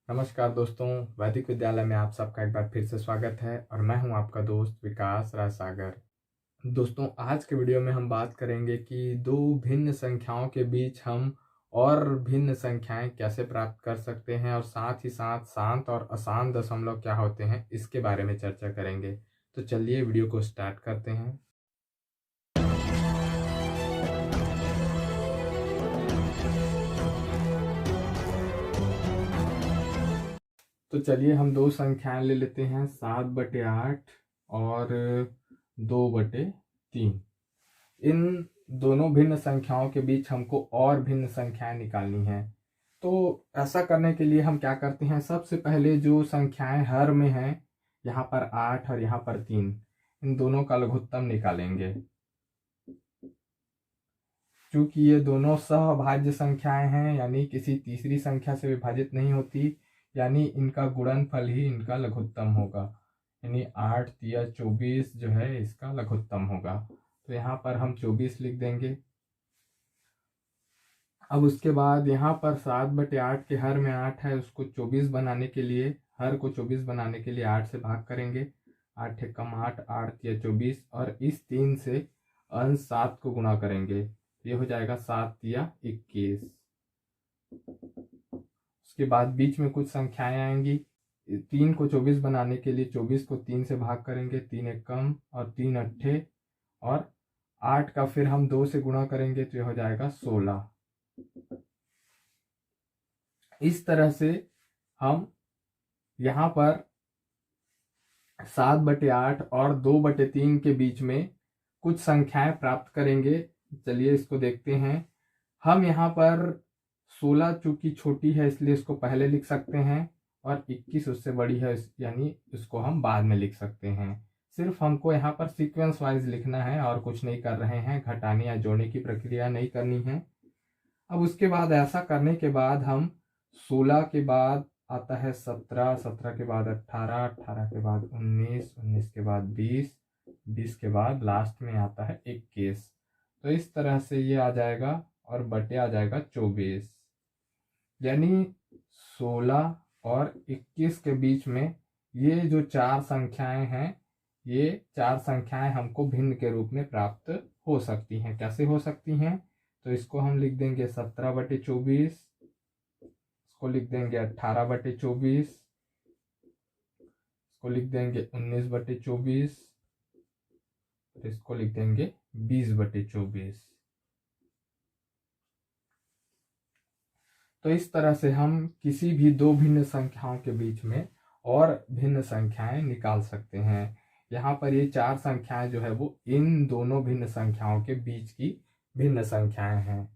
नमस्कार दोस्तों, वैदिक विद्यालय में आप सबका एक बार फिर से स्वागत है और मैं हूं आपका दोस्त विकास राजसागर। दोस्तों, आज के वीडियो में हम बात करेंगे कि दो भिन्न संख्याओं के बीच हम और भिन्न संख्याएं कैसे प्राप्त कर सकते हैं और साथ ही साथ शांत और अशांत दशमलव क्या होते हैं इसके बारे में चर्चा करेंगे। तो चलिए वीडियो को स्टार्ट करते हैं। तो चलिए हम दो संख्याएं ले लेते हैं, 7/8 और 2/3। इन दोनों भिन्न संख्याओं के बीच हमको और भिन्न संख्याएं निकालनी है। तो ऐसा करने के लिए हम क्या करते हैं, सबसे पहले जो संख्याएं हर में हैं, यहाँ पर 8 और यहाँ पर 3, इन दोनों का लघुत्तम निकालेंगे। चूंकि ये दोनों सहभाज्य संख्याएं हैं, यानी किसी तीसरी संख्या से विभाजित नहीं होती, यानी इनका गुणनफल ही इनका लघुत्तम होगा। यानी 8 तिया 24 जो है इसका लघुत्तम होगा। तो यहाँ पर हम 24 लिख देंगे। अब उसके बाद यहाँ पर 7/8 के हर में 8 है, उसको 24 बनाने के लिए, हर को 24 बनाने के लिए 8 से भाग करेंगे। 8 कम 8, 8 तिया 24, और इस 3 से अंश 7 को गुणा करेंगे। ये हो जाएगा 7 तिया 21। उसके बाद बीच में कुछ संख्याएं आएंगी। 3 को 24 बनाने के लिए 24 को 3 से भाग करेंगे। 3 एक कम और 3 अट्ठे, और 8 का फिर हम 2 से गुणा करेंगे तो यह हो जाएगा 16। इस तरह से हम यहाँ पर 7/8 और 2/3 के बीच में कुछ संख्याएं प्राप्त करेंगे। चलिए इसको देखते हैं। हम यहाँ पर 16 चूंकि छोटी है इसलिए इसको पहले लिख सकते हैं, और 21 उससे बड़ी है यानी इसको हम बाद में लिख सकते हैं। सिर्फ हमको यहाँ पर सीक्वेंस वाइज लिखना है और कुछ नहीं कर रहे हैं, घटाने या जोड़ने की प्रक्रिया नहीं करनी है। अब उसके बाद ऐसा करने के बाद हम 16 के बाद आता है 17, 17 के बाद 18, 18 के बाद 19, 19 के बाद 20, 20 के बाद लास्ट में आता है 21। तो इस तरह से ये आ जाएगा और बटे आ जाएगा 24। यानी 16 और 21 के बीच में ये जो चार संख्याएं हैं, ये चार संख्याएं हमको भिन्न के रूप में प्राप्त हो सकती हैं। कैसे हो सकती हैं? तो इसको हम लिख देंगे 17/24, इसको लिख देंगे 18/24, इसको लिख देंगे 19/24, इसको लिख देंगे 20/24। तो इस तरह से हम किसी भी दो भिन्न संख्याओं के बीच में और भिन्न संख्याएं निकाल सकते हैं। यहाँ पर ये चार संख्याएं जो है वो इन दोनों भिन्न संख्याओं के बीच की भिन्न संख्याएं हैं।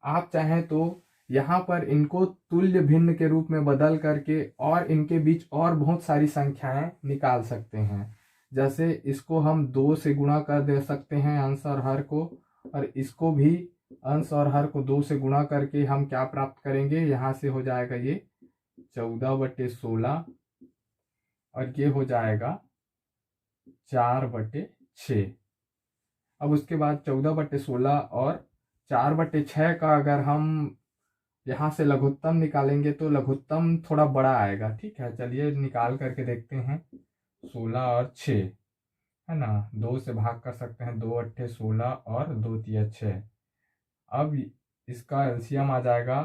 आप चाहें तो यहाँ पर इनको तुल्य भिन्न के रूप में बदल करके और इनके बीच और बहुत सारी संख्याएं निकाल सकते हैं। जैसे इसको हम 2 से गुणा कर दे सकते हैं, अंश और हर को, और इसको भी अंश और हर को 2 से गुणा करके हम क्या प्राप्त करेंगे, यहाँ से हो जाएगा ये 14/16, और ये हो जाएगा 4/6। अब उसके बाद 14/16 और 4/6 का अगर हम यहाँ से लघुत्तम निकालेंगे तो लघुत्तम थोड़ा बड़ा आएगा। ठीक है, चलिए निकाल करके देखते हैं। 16 और 6 है ना, 2 से भाग कर सकते हैं। 2 अट्ठे 16 और 2 तिया 6। अब इसका एलसीएम आ जाएगा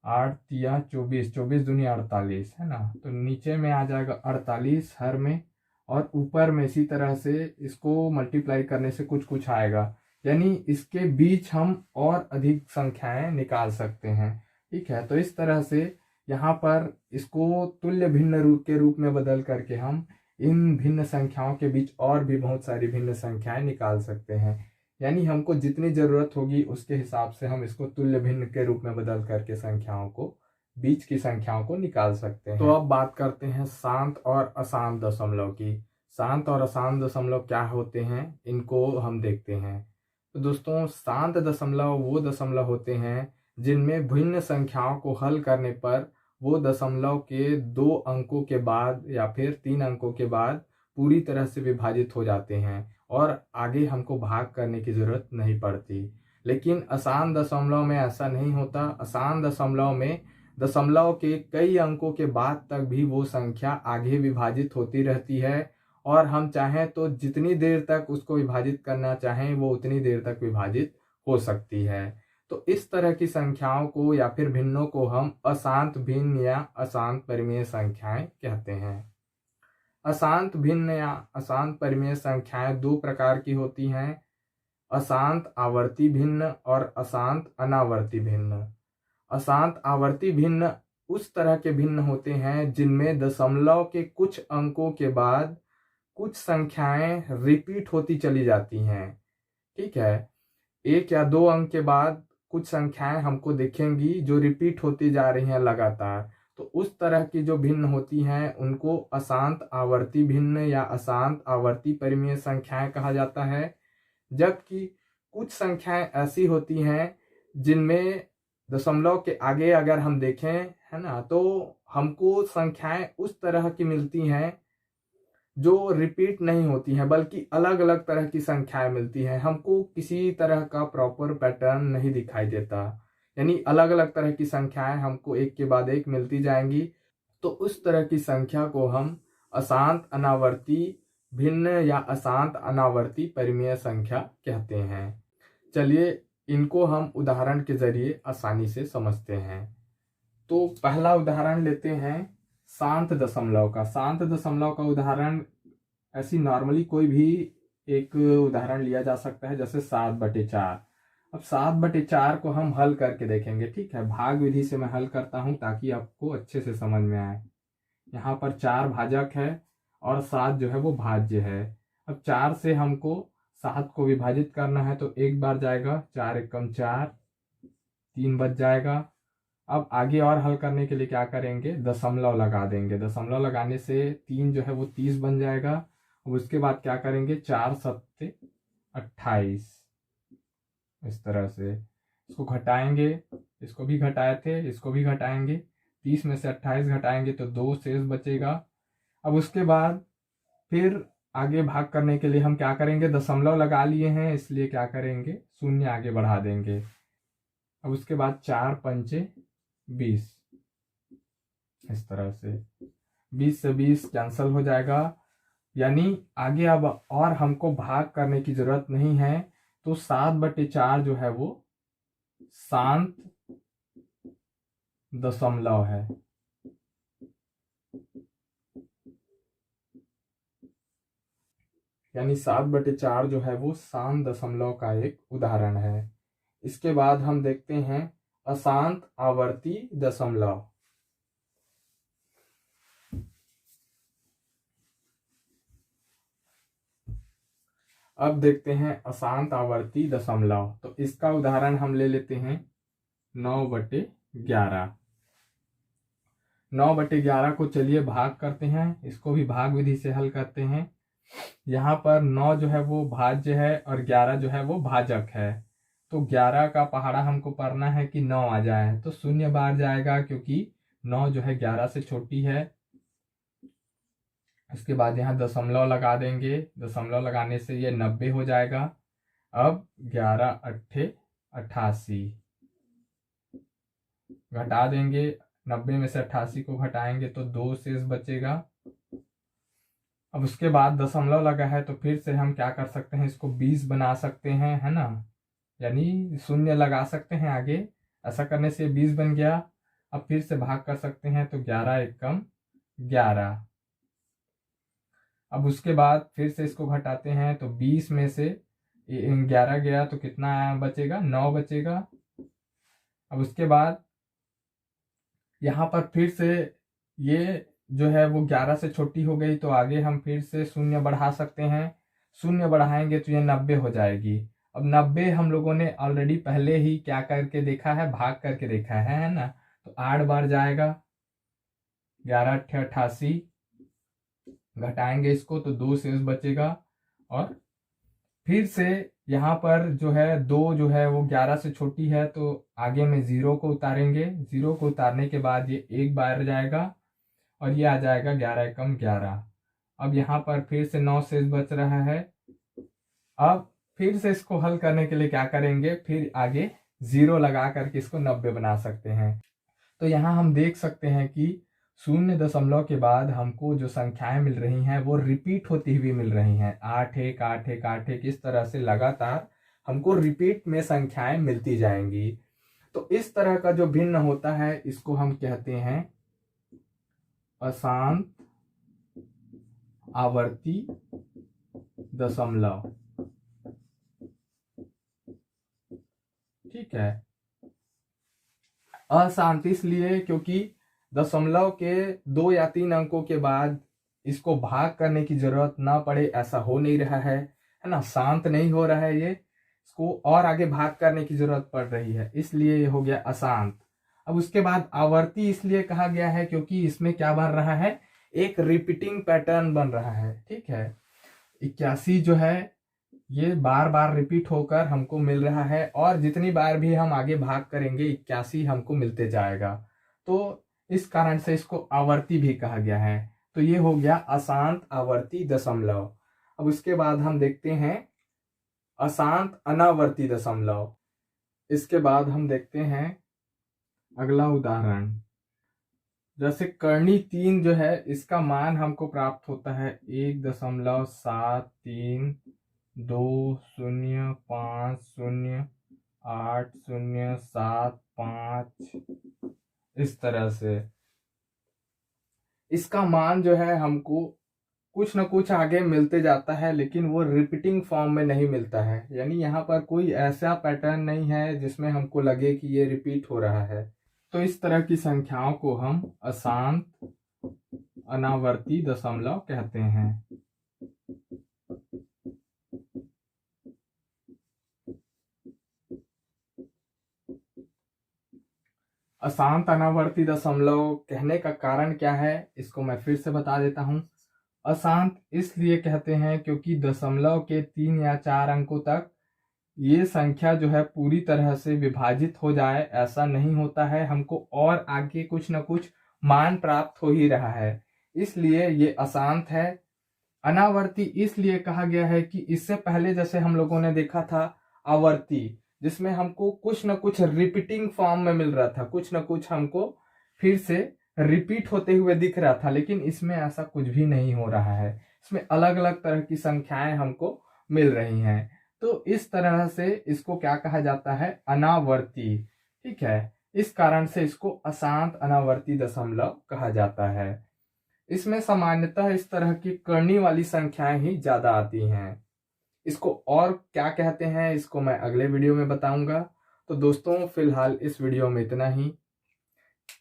8 तिया 24, 24 दूनी 48 है ना। तो नीचे में आ जाएगा 48 हर में, और ऊपर में इसी तरह से इसको मल्टीप्लाई करने से कुछ कुछ आएगा। यानी इसके बीच हम और अधिक संख्याएं निकाल सकते हैं। ठीक है, तो इस तरह से यहाँ पर इसको तुल्य भिन्न रूप में बदल करके हम इन भिन्न संख्याओं के बीच और भी बहुत सारी भिन्न संख्याएं निकाल सकते हैं। यानी हमको जितनी जरूरत होगी उसके हिसाब से हम इसको तुल्य भिन्न के रूप में बदल करके संख्याओं को, बीच की संख्याओं को निकाल सकते हैं। तो अब बात करते हैं शांत और अशांत दशमलव की। शांत और अशांत दशमलव क्या होते हैं, इनको हम देखते हैं। तो दोस्तों, शांत दशमलव वो दशमलव होते हैं जिनमें भिन्न संख्याओं को हल करने पर वो दशमलव के 2 अंकों के बाद या फिर 3 अंकों के बाद पूरी तरह से विभाजित हो जाते हैं और आगे हमको भाग करने की जरूरत नहीं पड़ती। लेकिन अशांत दशमलव में ऐसा नहीं होता। अशांत दशमलव में दशमलव के कई अंकों के बाद तक भी वो संख्या आगे विभाजित होती रहती है, और हम चाहें तो जितनी देर तक उसको विभाजित करना चाहें वो उतनी देर तक विभाजित हो सकती है। तो इस तरह की संख्याओं को या फिर भिन्नों को हम अशांत भिन्न या अशांत परिमेय संख्याएं कहते हैं। अशांत भिन्न या अशांत परिमेय संख्याएं दो प्रकार की होती हैं, अशांत आवर्ती भिन्न और अशांत अनावर्ती भिन्न। अशांत आवर्ती भिन्न उस तरह के भिन्न होते हैं जिनमें दशमलव के कुछ अंकों के बाद कुछ संख्याएं रिपीट होती चली जाती हैं। ठीक है, एक या दो अंक के बाद कुछ संख्याएं हमको दिखेंगी जो रिपीट होती जा रही हैं लगातार। तो उस तरह की जो भिन्न होती हैं उनको अशांत आवर्ती भिन्न या अशांत आवर्ती परिमेय संख्याएं कहा जाता है। जबकि कुछ संख्याएं ऐसी होती हैं जिनमें दशमलव के आगे अगर हम देखें, है ना, तो हमको संख्याएं उस तरह की मिलती हैं जो रिपीट नहीं होती हैं, बल्कि अलग अलग तरह की संख्याएं मिलती हैं। हमको किसी तरह का प्रॉपर पैटर्न नहीं दिखाई देता, यानी अलग अलग तरह की संख्याएं हमको एक के बाद एक मिलती जाएंगी। तो उस तरह की संख्या को हम अशांत अनावर्ती भिन्न या अशांत अनावर्ती परिमेय संख्या कहते हैं। चलिए इनको हम उदाहरण के जरिए आसानी से समझते हैं। तो पहला उदाहरण लेते हैं शांत दशमलव का। शांत दशमलव का उदाहरण ऐसी नॉर्मली कोई भी एक उदाहरण लिया जा सकता है, जैसे 7/4। अब 7/4 को हम हल करके देखेंगे। ठीक है, भाग विधि से मैं हल करता हूं ताकि आपको अच्छे से समझ में आए। यहाँ पर 4 भाजक है और 7 जो है वो भाज्य है। अब 4 से हमको 7 को विभाजित करना है, तो एक बार जाएगा, 4 एकम 4, 3 बच जाएगा। अब आगे और हल करने के लिए क्या करेंगे, दशमलव लगा देंगे। दशमलव लगाने से 3 जो है वो 30 बन जाएगा। अब उसके बाद क्या करेंगे, 4 7 28, इस तरह से इसको घटाएंगे। इसको भी घटाए थे, इसको भी घटाएंगे। 30 में से 28 घटाएंगे तो 2 शेष बचेगा। अब उसके बाद फिर आगे भाग करने के लिए हम क्या करेंगे, दशमलव लगा लिए हैं इसलिए क्या करेंगे, शून्य आगे बढ़ा देंगे। अब उसके बाद 4 पंचे 20, इस तरह से 20 से 20 कैंसल हो जाएगा। यानी आगे अब और हमको भाग करने की जरूरत नहीं है। तो 7/4 जो है वो शांत दशमलव है। यानी 7/4 जो है वो शांत दशमलव का एक उदाहरण है। इसके बाद हम देखते हैं अशांत आवर्ती दशमलव। अब देखते हैं अशांत आवर्ती दशमलव। तो इसका उदाहरण हम ले लेते हैं 9/11। 9/11 को चलिए भाग करते हैं, इसको भी भाग विधि से हल करते हैं। यहाँ पर 9 जो है वो भाज्य है और 11 जो है वो भाजक है। तो 11 का पहाड़ा हमको पढ़ना है कि 9 आ जाए, तो 0 बार जाएगा क्योंकि 9 जो है 11 से छोटी है। इसके बाद यहाँ दशमलव लगा देंगे। दशमलव लगाने से ये 90 हो जाएगा। अब 11 8 88 घटा देंगे। 90 में से 88 को घटाएंगे तो 2 शेष बचेगा। अब उसके बाद दशमलव लगा है तो फिर से हम क्या कर सकते हैं, इसको 20 बना सकते हैं, है ना, यानी शून्य लगा सकते हैं आगे। ऐसा करने से 20 बन गया। अब फिर से भाग कर सकते हैं, तो 11 एकम 11। अब उसके बाद फिर से इसको घटाते हैं तो 20 में से 11 गया तो कितना बचेगा, 9 बचेगा। अब उसके बाद यहाँ पर फिर से ये जो है वो 11 से छोटी हो गई, तो आगे हम फिर से शून्य बढ़ा सकते हैं। शून्य बढ़ाएंगे तो ये 90 हो जाएगी। अब 90 हम लोगों ने ऑलरेडी पहले ही क्या करके देखा है, भाग करके देखा है ना, तो 8 बार जाएगा। 11 8 88 घटाएंगे इसको तो 2 शेष बचेगा। और फिर से यहाँ पर जो है 2 जो है वो 11 से छोटी है, तो आगे में 0 को उतारेंगे। 0 को उतारने के बाद ये 1 बार जाएगा और ये आ जाएगा 11 एकम 11। अब यहाँ पर फिर से 9 शेष बच रहा है। अब फिर से इसको हल करने के लिए क्या करेंगे, फिर आगे 0 लगा करके इसको 90 बना सकते हैं। तो यहाँ हम देख सकते हैं कि 0 के बाद हमको जो संख्याएं मिल रही हैं वो रिपीट होती हुई मिल रही हैं। 8 1 8 1 8 1 इस तरह से लगातार हमको रिपीट में संख्याएं मिलती जाएंगी। तो इस तरह का जो भिन्न होता है इसको हम कहते हैं अशांत आवर्ती दशमलव। ठीक है, अशांत इसलिए क्योंकि दशमलव के 2 या 3 अंकों के बाद इसको भाग करने की जरूरत ना पड़े, ऐसा हो नहीं रहा है ना, शांत नहीं हो रहा है ये, इसको और आगे भाग करने की जरूरत पड़ रही है, इसलिए ये हो गया अशांत। अब उसके बाद आवर्ती इसलिए कहा गया है क्योंकि इसमें क्या बन रहा है, एक रिपीटिंग पैटर्न बन रहा है। ठीक है, 81 जो है ये बार बार रिपीट होकर हमको मिल रहा है और जितनी बार भी हम आगे भाग करेंगे 81 हमको मिलते जाएगा, तो इस कारण से इसको आवर्ती भी कहा गया है। तो ये हो गया अशांत आवर्ती दशमलव। अब उसके बाद हम देखते हैं अशांत अनावर्ती दशमलव। इसके बाद हम देखते हैं अगला उदाहरण, जैसे कर्णी 3 जो है इसका मान हमको प्राप्त होता है 1.7320508075 इस तरह से। इसका मान जो है हमको कुछ न कुछ आगे मिलते जाता है लेकिन वो रिपीटिंग फॉर्म में नहीं मिलता है, यानी यहाँ पर कोई ऐसा पैटर्न नहीं है जिसमें हमको लगे कि ये रिपीट हो रहा है। तो इस तरह की संख्याओं को हम अशांत अनावर्ती दशमलव कहते हैं। अशांत अनावर्ती दशमलव कहने का कारण क्या है इसको मैं फिर से बता देता हूं। अशांत इसलिए कहते हैं क्योंकि दशमलव के 3 या 4 अंकों तक ये संख्या जो है पूरी तरह से विभाजित हो जाए, ऐसा नहीं होता है, हमको और आगे कुछ न कुछ मान प्राप्त हो ही रहा है, इसलिए ये अशांत है। अनावर्ती इसलिए कहा गया है कि इससे पहले जैसे हम लोगों ने देखा था आवर्ती, जिसमें हमको कुछ न कुछ रिपीटिंग फॉर्म में मिल रहा था, कुछ न कुछ हमको फिर से रिपीट होते हुए दिख रहा था, लेकिन इसमें ऐसा कुछ भी नहीं हो रहा है, इसमें अलग अलग तरह की संख्याएं हमको मिल रही हैं। तो इस तरह से इसको क्या कहा जाता है, अनावर्ती। ठीक है, इस कारण से इसको अशांत अनावर्ती दशमलव कहा जाता है। इसमें सामान्यतः इस तरह की कर्णी वाली संख्याएं ही ज्यादा आती हैं। इसको और क्या कहते हैं इसको मैं अगले वीडियो में बताऊंगा। तो दोस्तों फिलहाल इस वीडियो में इतना ही।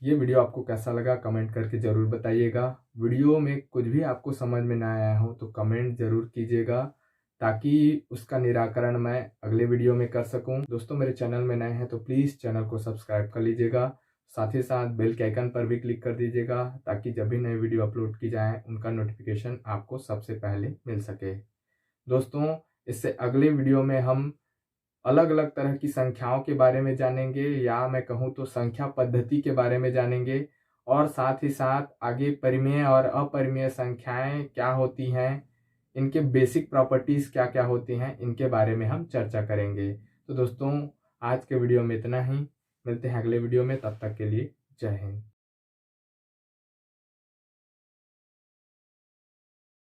ये वीडियो आपको कैसा लगा कमेंट करके जरूर बताइएगा। वीडियो में कुछ भी आपको समझ में ना आया हो तो कमेंट जरूर कीजिएगा, ताकि उसका निराकरण मैं अगले वीडियो में कर सकूं। दोस्तों मेरे चैनल में नए हैं तो प्लीज़ चैनल को सब्सक्राइब कर लीजिएगा, साथ ही साथ बेल के आइकन पर भी क्लिक कर दीजिएगा, ताकि जब भी नई वीडियो अपलोड की जाए उनका नोटिफिकेशन आपको सबसे पहले मिल सके। दोस्तों इससे अगले वीडियो में हम अलग अलग तरह की संख्याओं के बारे में जानेंगे, या मैं कहूँ तो संख्या पद्धति के बारे में जानेंगे, और साथ ही साथ आगे परिमेय और अपरिमेय संख्याएं क्या होती हैं, इनके बेसिक प्रॉपर्टीज क्या क्या होती हैं, इनके बारे में हम चर्चा करेंगे। तो दोस्तों आज के वीडियो में इतना ही, मिलते हैं अगले वीडियो में, तब तक के लिए जय हिंद।